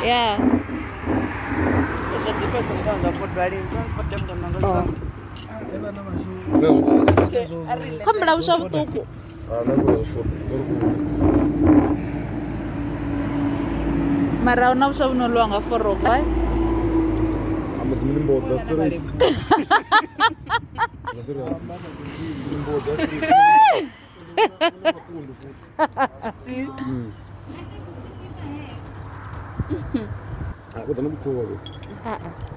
Yeah. Kambla ushavutuku. Mara una ushavunolwanga foroko ai. Amazimimboza straight.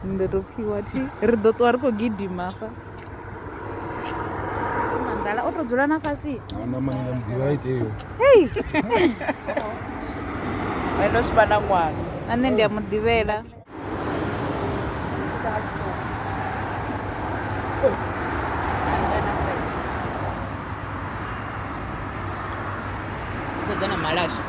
Ndotopfiwa thi ri ḓo ṱuwa ri khou gidima fa mandala o to dzula na fhasi ana manya mdziwa iteyo hey eno swi va na n'wana na nṋe ndi a muḓivhela na malashi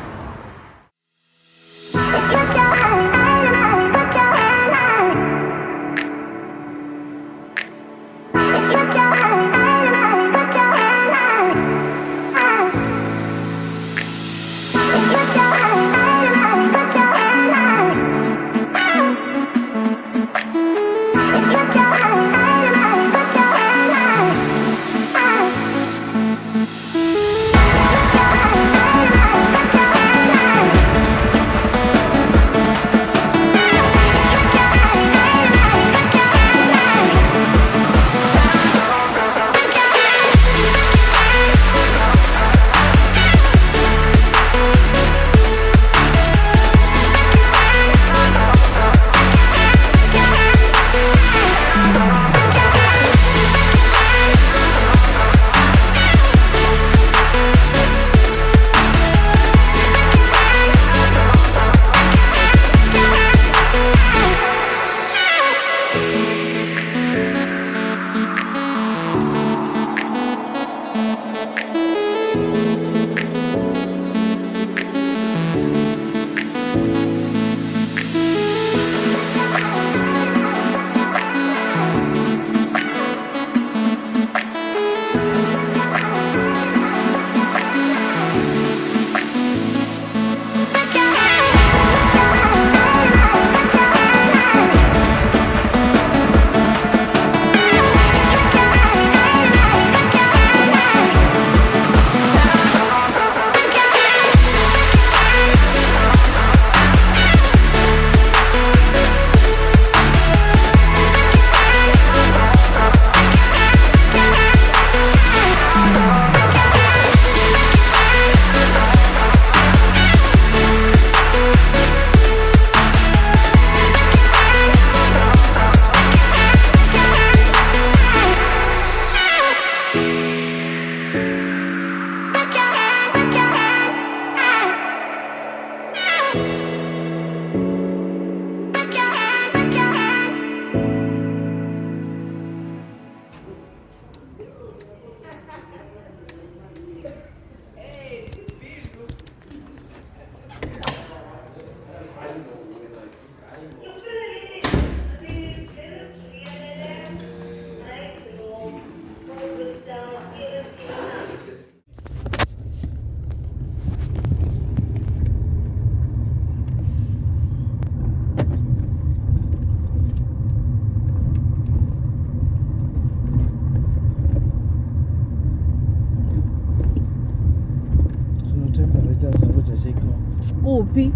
kuphi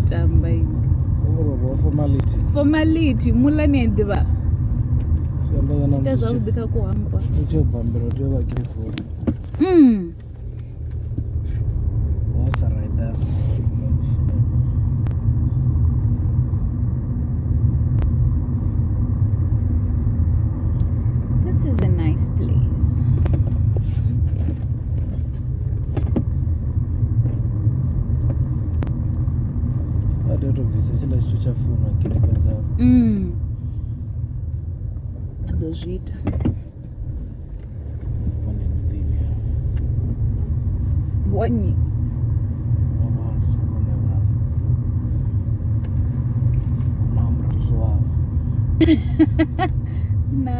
tamba formality mulani ai ḓivha nda zwavhuḓi kha ku hamba This is a nice place. Dozvita wanyi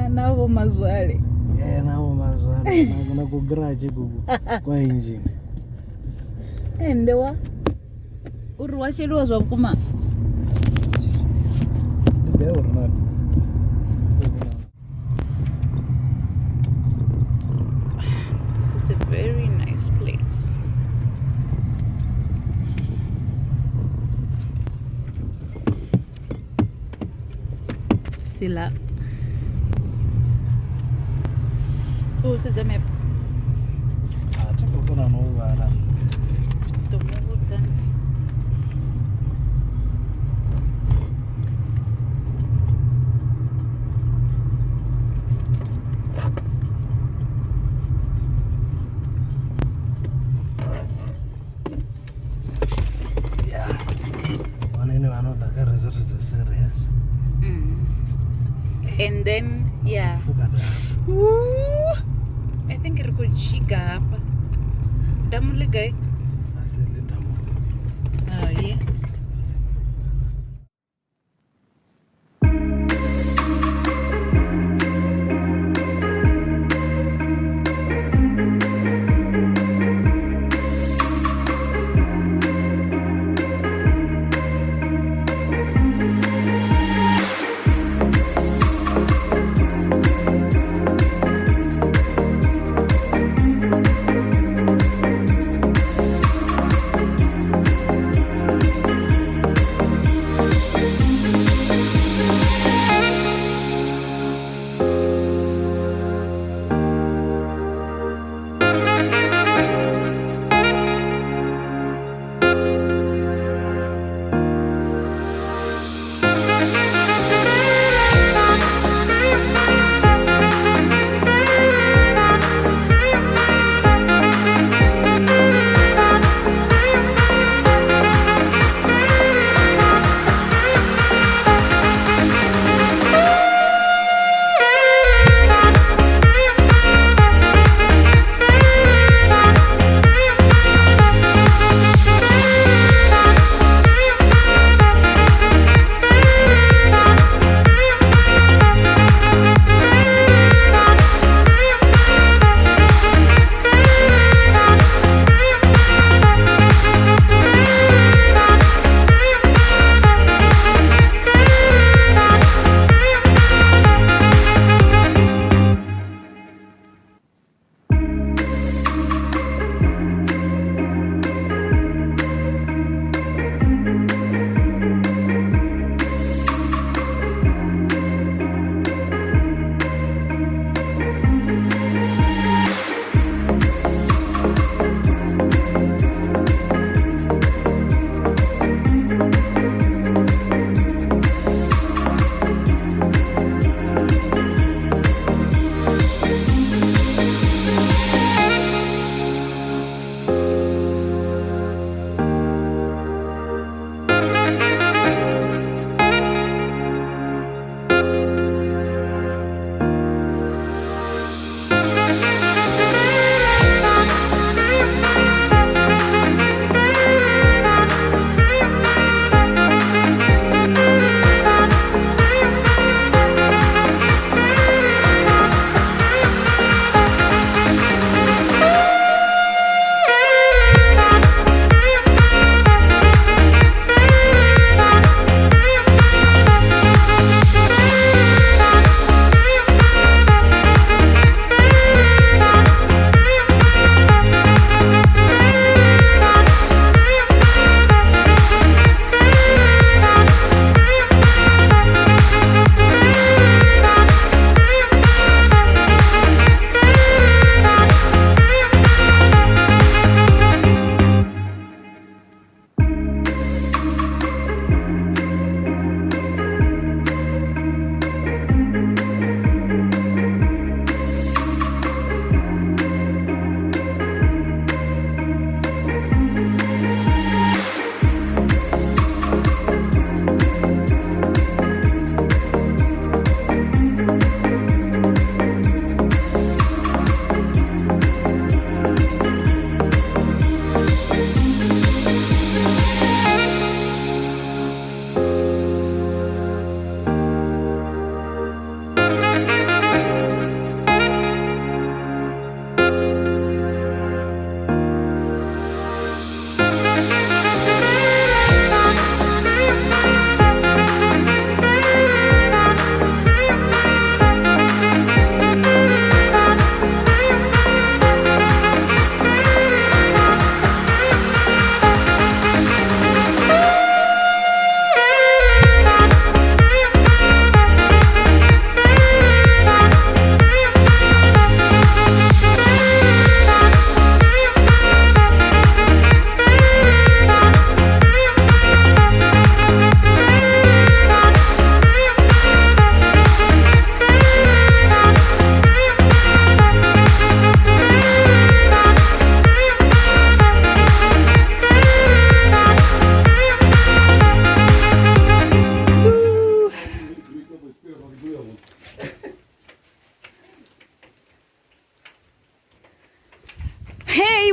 navo mazvale navo mazvale nagona kugaraje gugu kwa injini endewa uri wacheliwa zvakuma This is a very nice place. Sila. Oh, c'est the map. tikokona nouvara Tomuvudza. vanene vanodhaka resort serious And then, yeah. I think it could chiga hapa. Damuligai. Oh, yeah.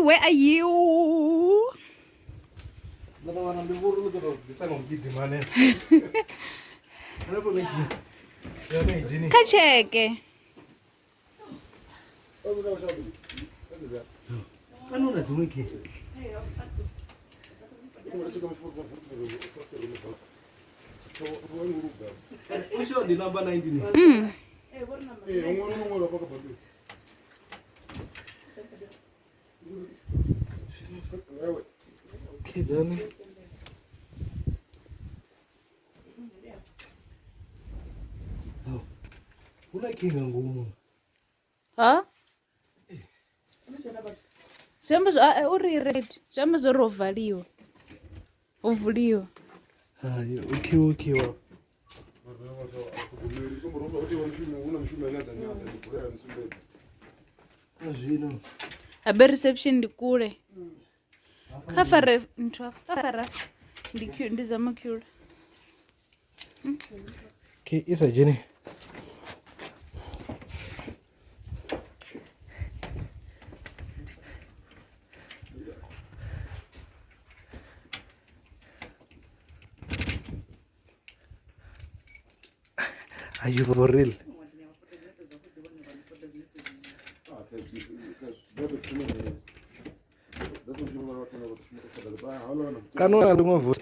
where are you? Kacheke. Number 19. Huh? Chama uri red. Chama zoro valiwa. Uvuliwa. Okay. Abe reception ndikule. Kafara ntwa. Kafara ndizama kule. Okay, isa Jenny. Are you for real? Kanuna lungovu.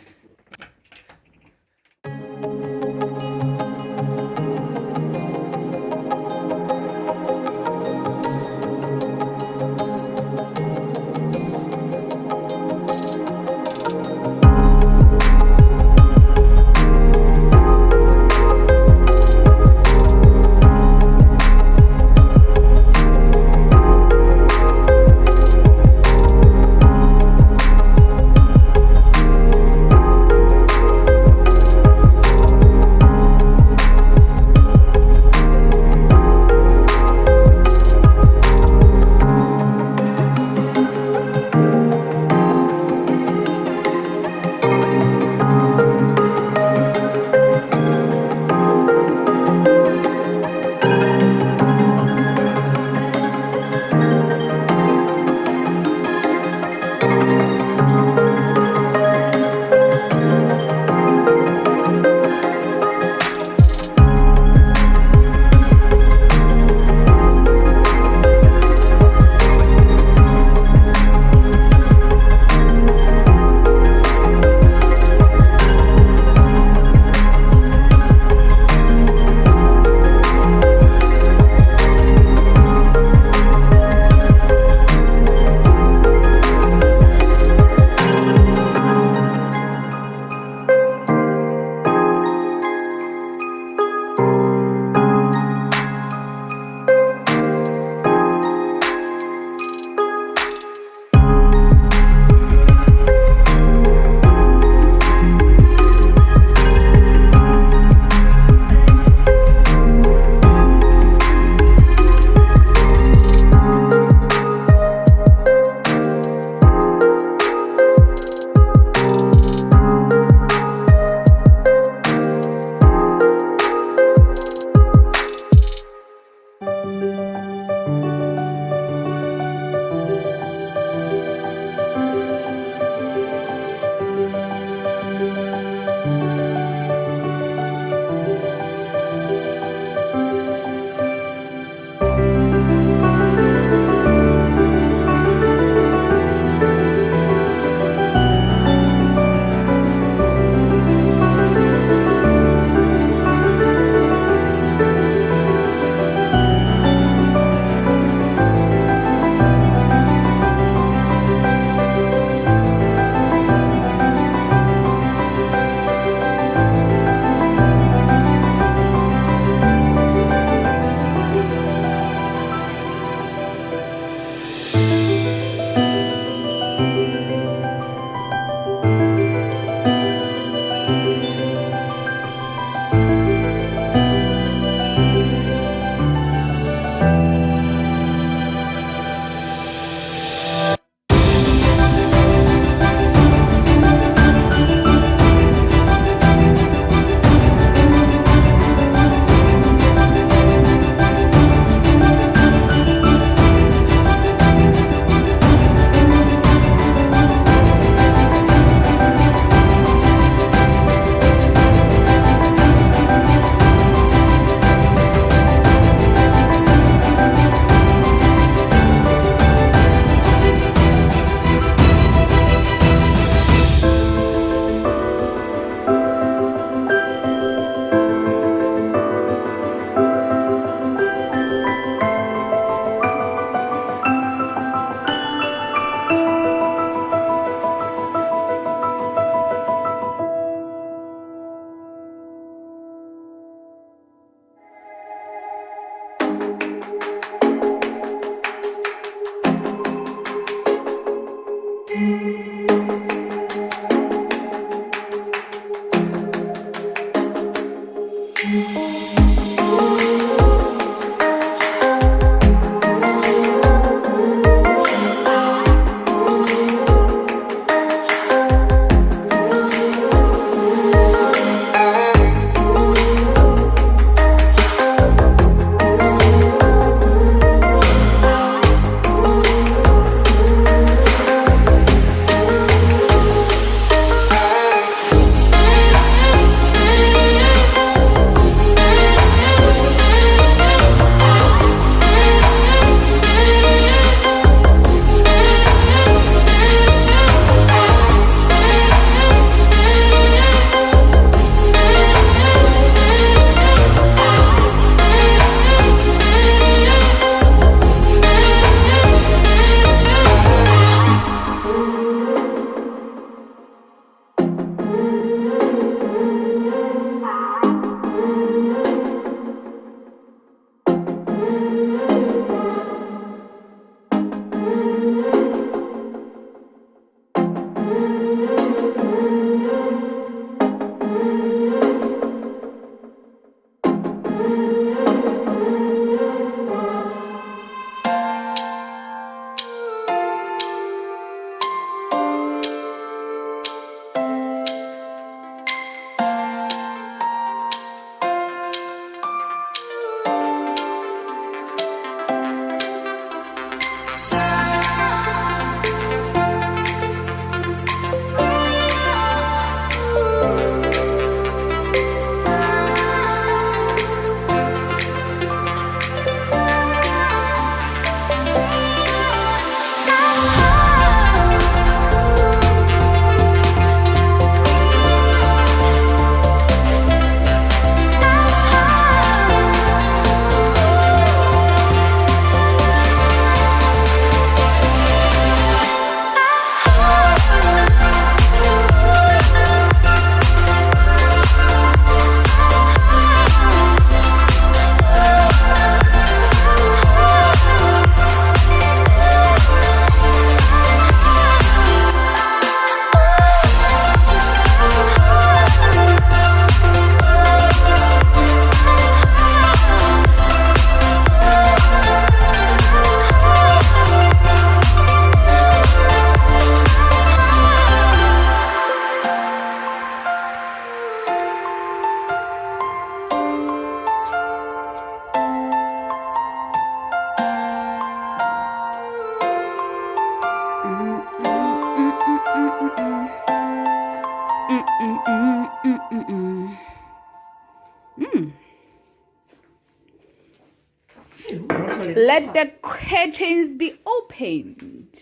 Let the curtains be opened.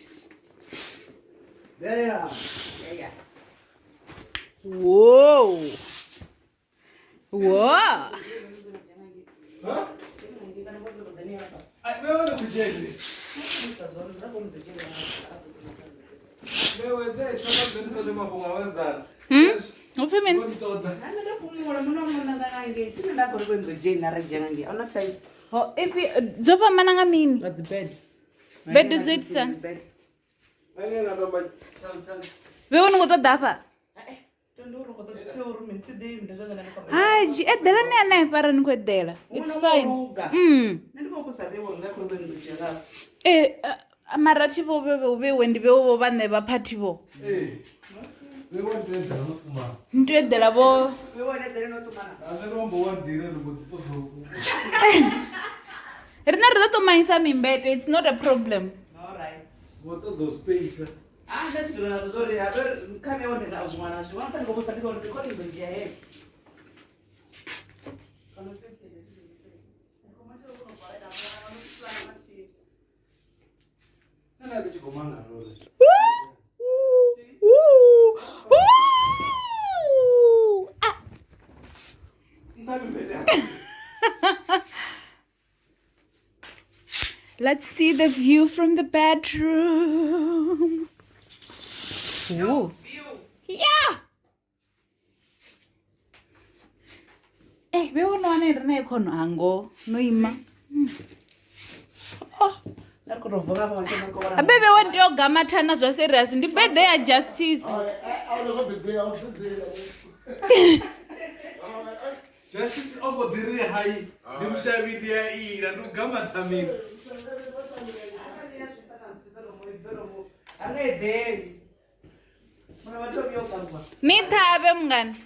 Yeah. Whoa. Whoa. Huh? I want to check this. Ufimini? Oh, if zopa mananga mini. That's bed. Bed is it son. We want to go to Dapa. Haji, edela ni ana para ni kwedela. It's fine. Amarati bo be wendi be bo bane ba party bo. We want to enter no kuma. Nto edela bo. We want to no tomana. Azerombo one dire no go. Rena to maisa mimbete, it's not a problem. All right. What are those space? That's good. I'm sorry. I will come on and I was one. I want to go to the recording with you. Let's see the view from the bedroom. Ooh. Yeah. We won't want it na ikono ango no ima. Oh. Abebe went to Gamathana so serious. The bed there justice. Justice over the re high. Dimshavi dia I na Gamathamin. Ni thabe mngani.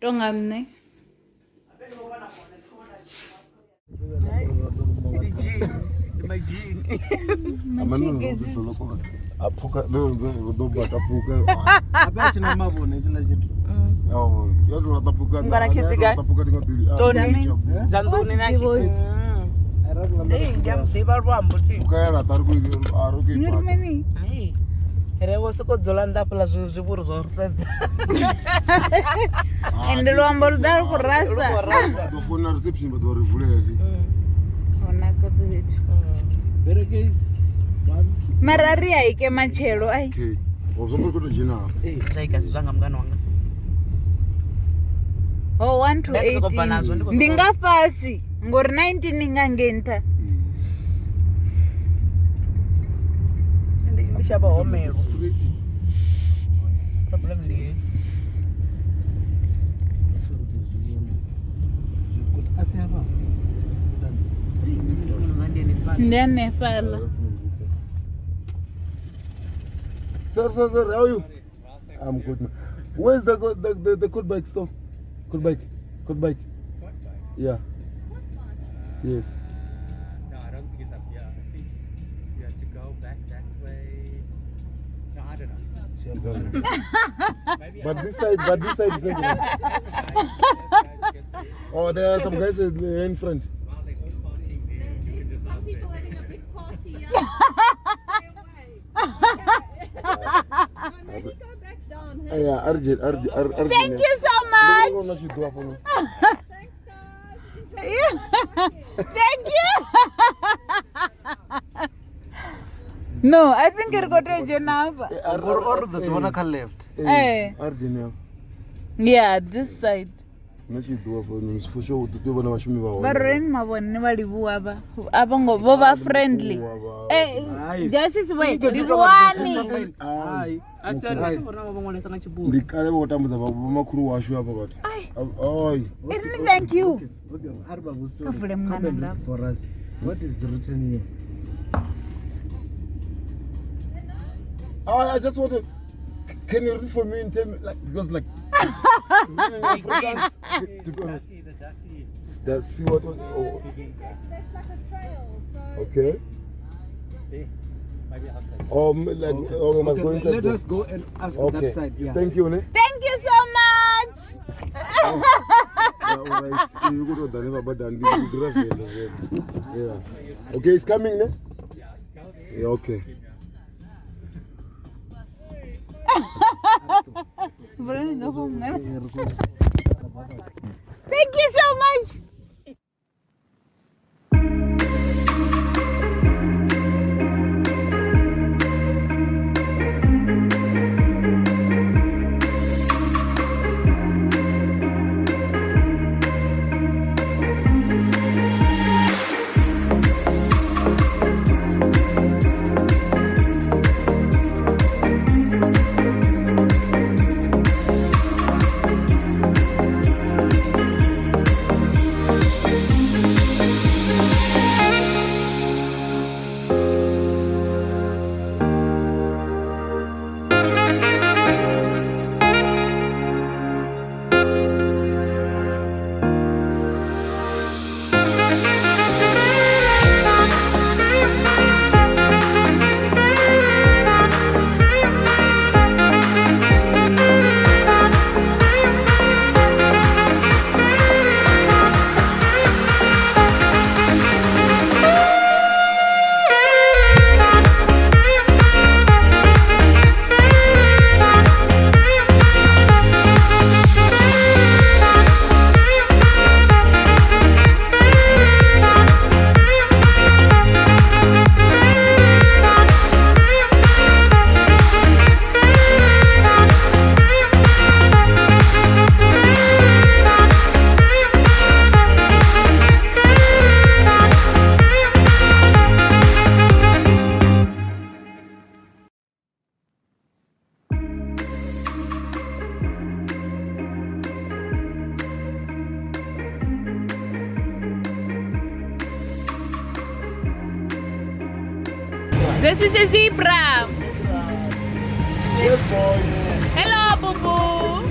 Tongamne. Apuka do batapuka Abachi na mabone china chitu. oh yodo natapuka Ngara kiziga. natapuka tingadiri Tony Zanduni na kitu. Ngam deba rwambo ti. ukayara tarku aroke Nirmeni. Rewo soko zolanda pala zuburu zorsenza. Ende lwambo ludaro kurasa. do phone reception but were vulnerable Ona kabetu. Better case. Marari aike machelo ai. okay ozombo kuto jina Taika sivanga mgano wanga. Oh 1 to 18. Ndinga fasi. Ngori 19 ngangenta. Ndishaba homero. Problem ndi. Asi hapa. Ndene pala. sir how are you I'm good man. Where's the good bike stuff good bike yeah yes No, I don't think it's up here. I think you have to go back that way. No, I don't know. Maybe but this side is like oh there are some guys in front well, they're all partying there. You can just Some sit people there. having a big party, yeah. Stay away. Maybe go back down. Hey? yeah Arjun Thank you so much. Thanks, guys. Thank you. No, I think it got a jenaba. Or the one can left. Eh. Arjun Yeah, this side. nachidwa for sure totobona vashumi vavo Barren mabone balibuwa ba. Abongo boba friendly. Aye. Justice way. Libuani. Aye. Asana bona babongona sana chibu. ndikale votambudza vamakuru washu apa vati oi Thank you. Okay, Arba will say, Kafule come mngana and la. read for us. What is written here? I just want to can you read for me and tell me like because like to be honest Dusty, the dusty. that's what oh, That's like a trail. So okay There. Maybe outside. Or we must go inside. Let us go and ask Okay. that side. Yeah. Thank you, ne? Thank you so much. Yeah, all right. You go to the but then yeah. Okay, it's coming, ne? Yeah, okay. Thank you so much. This is a zebra. Yes, boy. Hello, Boo Boo.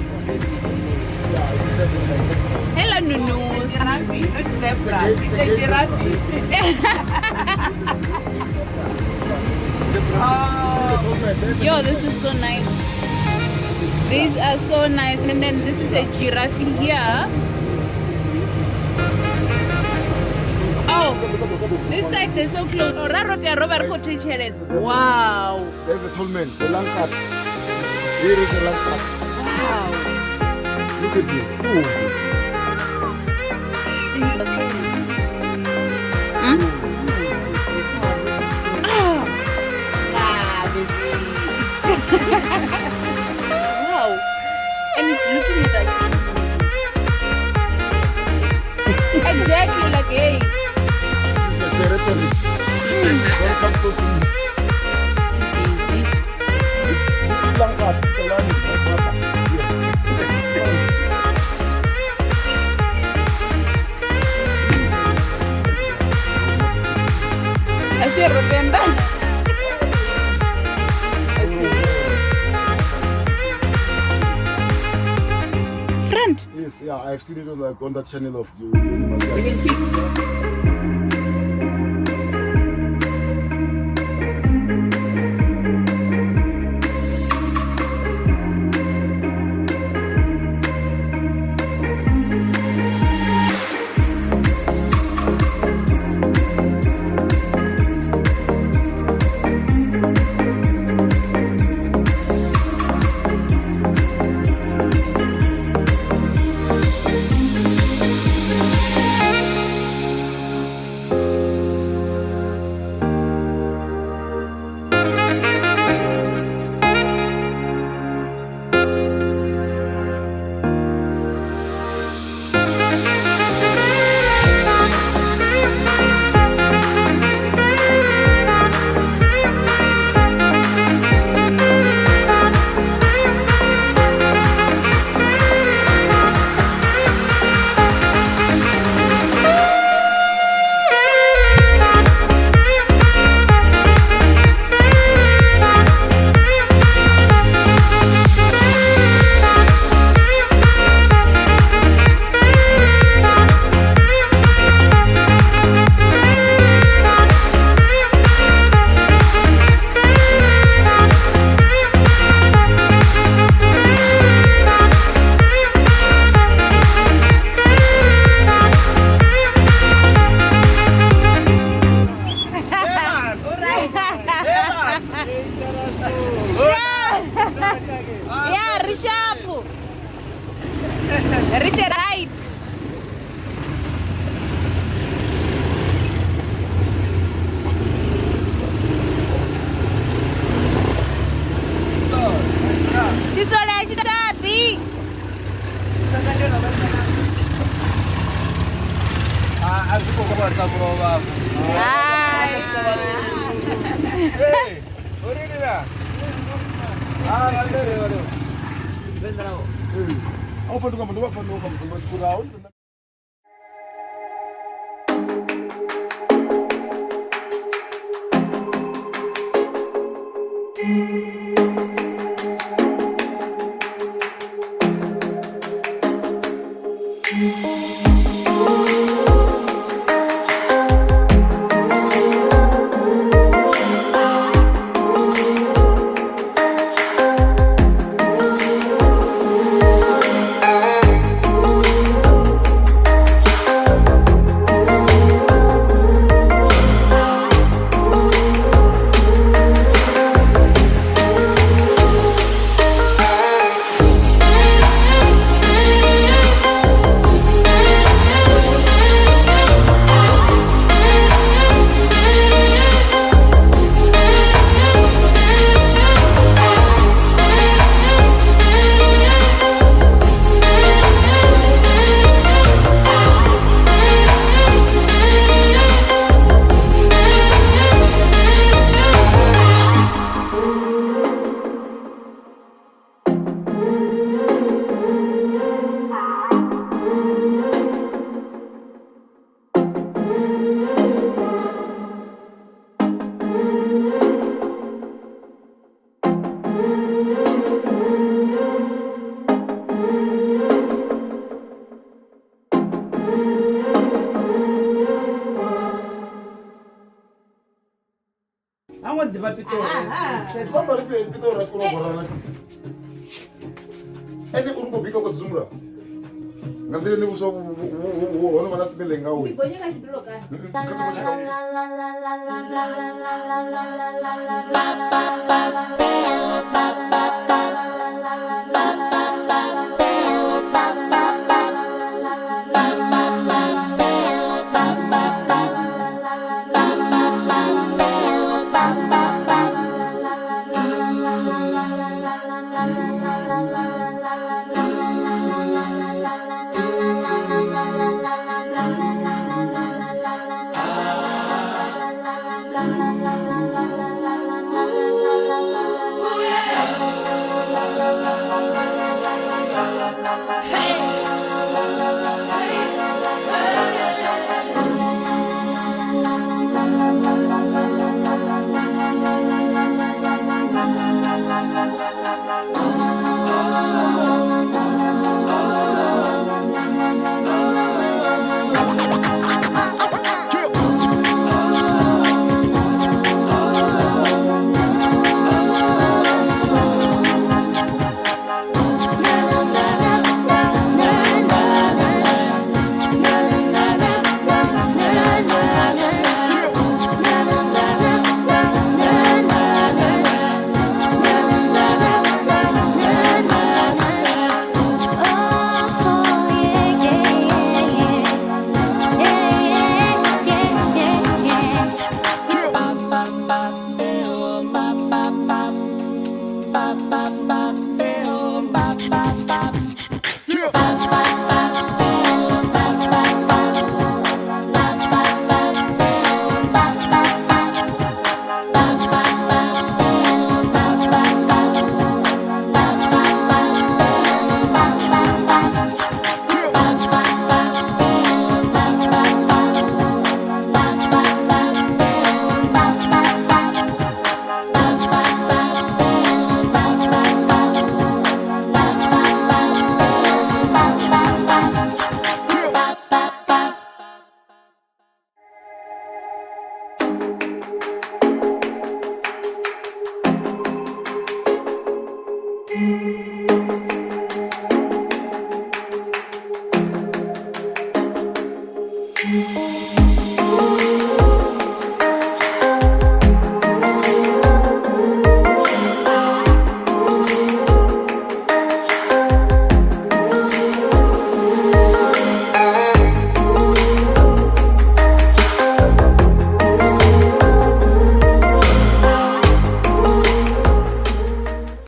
Hello, Nunu. Giraffe, not zebra. It's a giraffe. Oh. Yo, this is so nice. These are so nice. And then this is a giraffe here. Oh, this side they're so close. Oh, wow. There's a tall man, the long cut. Here is the long cut. Wow. Look at me. These things are so nice. Wow. And it's looking at us. Exactly like, hey. Territory. Don't come close to me. Easy. This is long cut. The land is my brother. Así de repente. Friend. Yes, yeah, I've seen it on that channel of you. up. Reach it right. This one I should have be. I want the baby to. Any urugo bika kwa zumra. Ngandile ni uso wono mana sibele ngawe. Ngonya ka shidolo ka. Katu